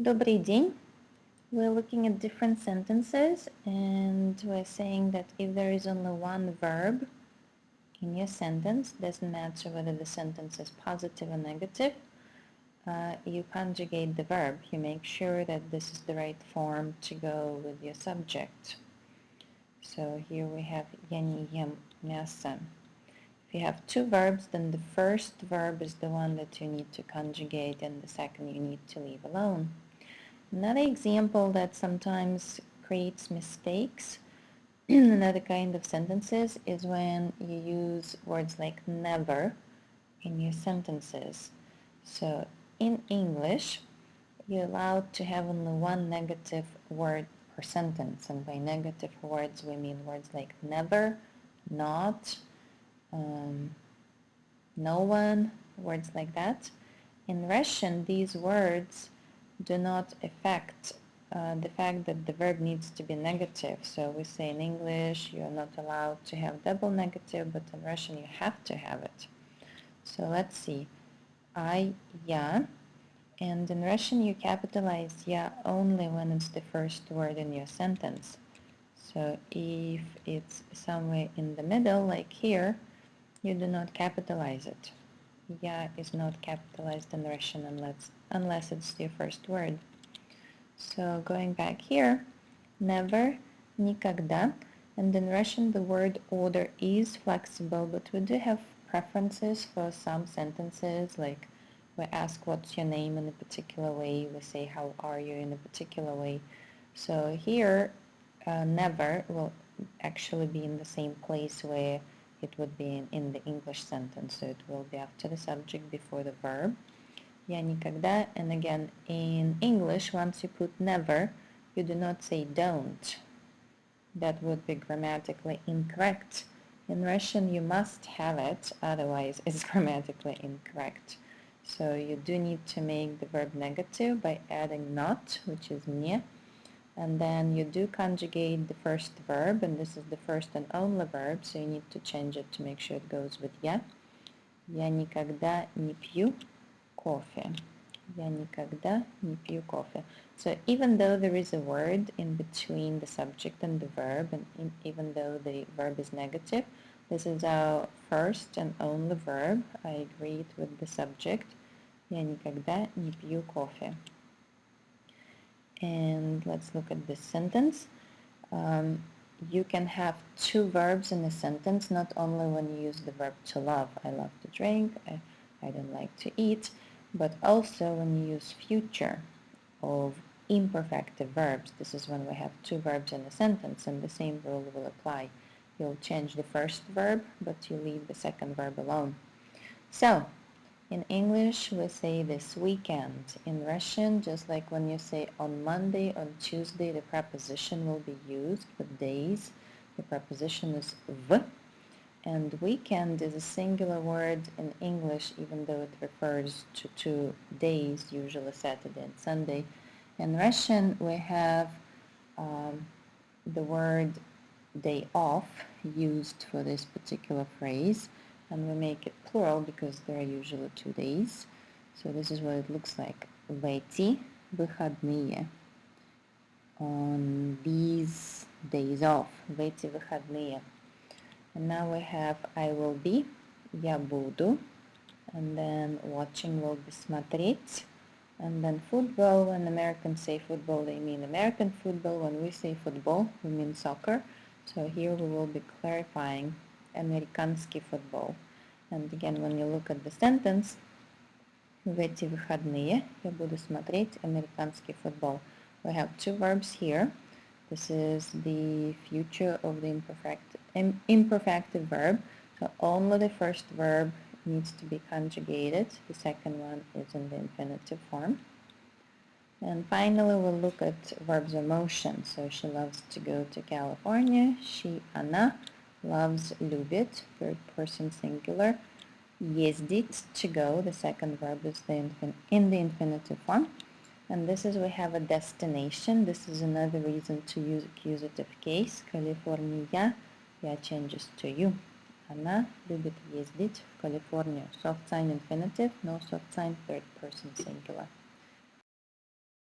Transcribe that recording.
Добрый день. We're looking at different sentences and we're saying that if there is only one verb in your sentence, doesn't matter whether the sentence is positive or negative, you conjugate the verb. You make sure that this is the right form to go with your subject. So here we have я не ем мясо. If you have two verbs, then the first verb is the one that you need to conjugate and the second you need to leave alone. Another example that sometimes creates mistakes in another kind of sentences is when you use words like never in your sentences. So in English, you're allowed to have only one negative word per sentence. And by negative words, we mean words like never, not, no one, words like that. In Russian, these words do not affect the fact that the verb needs to be negative. So we say in English you're not allowed to have double negative, but in Russian you have to have it. So let's see. I, ya, and in Russian you capitalize ya only when it's the first word in your sentence. So if it's somewhere in the middle, like here, you do not capitalize it. Ya is not capitalized in Russian unless it's your first word. So going back here, never, никогда, and in Russian the word order is flexible, but we do have preferences for some sentences, like we ask what's your name in a particular way, we say how are you in a particular way. So here, never will actually be in the same place where it would be in the English sentence. So it will be after the subject, before the verb. Я никогда, and again, in English, once you put never, you do not say don't. That would be grammatically incorrect. In Russian, you must have it, otherwise it's grammatically incorrect. So you do need to make the verb negative by adding not, which is не, and then you do conjugate the first verb, and this is the first and only verb, so you need to change it to make sure it goes with я. Я никогда не пью кофе. Я никогда не пью кофе. So even though there is a word in between the subject and the verb, and even though the verb is negative, this is our first and only verb. I agree it with the subject. Я никогда не пью кофе. And let's look at this sentence. You can have two verbs in a sentence, not only when you use the verb to love. I love to drink, I don't like to eat, but also when you use future of imperfective verbs. This is when we have two verbs in a sentence, and the same rule will apply. You'll change the first verb, but you leave the second verb alone. So, in English, we say this weekend. In Russian, just like when you say on Monday, on Tuesday, the preposition will be used with days. The preposition is v. And weekend is a singular word in English, even though it refers to 2 days, usually Saturday and Sunday. In Russian, we have the word day off used for this particular phrase, and we make it plural because there are usually 2 days. So this is what it looks like. В эти выходные. On these days off. В эти выходные. And now we have I will be. Я буду. And then watching will be смотреть. And then football, when Americans say football, they mean American football. When we say football, we mean soccer. So here we will be clarifying американский football. And again, when you look at the sentence, в эти выходные я буду смотреть американский football. We have two verbs here. This is the future of the imperfective verb. So only the first verb needs to be conjugated. The second one is in the infinitive form. And finally, we'll look at verbs of motion. So she loves to go to California. She, она, loves, любит, third person singular. Ездить, to go. The second verb is in the infinitive form. And this is, we have a destination. This is another reason to use accusative case. California, я changes to you. Она любит ездить в Калифорнию. Soft sign infinitive, no soft sign third person singular.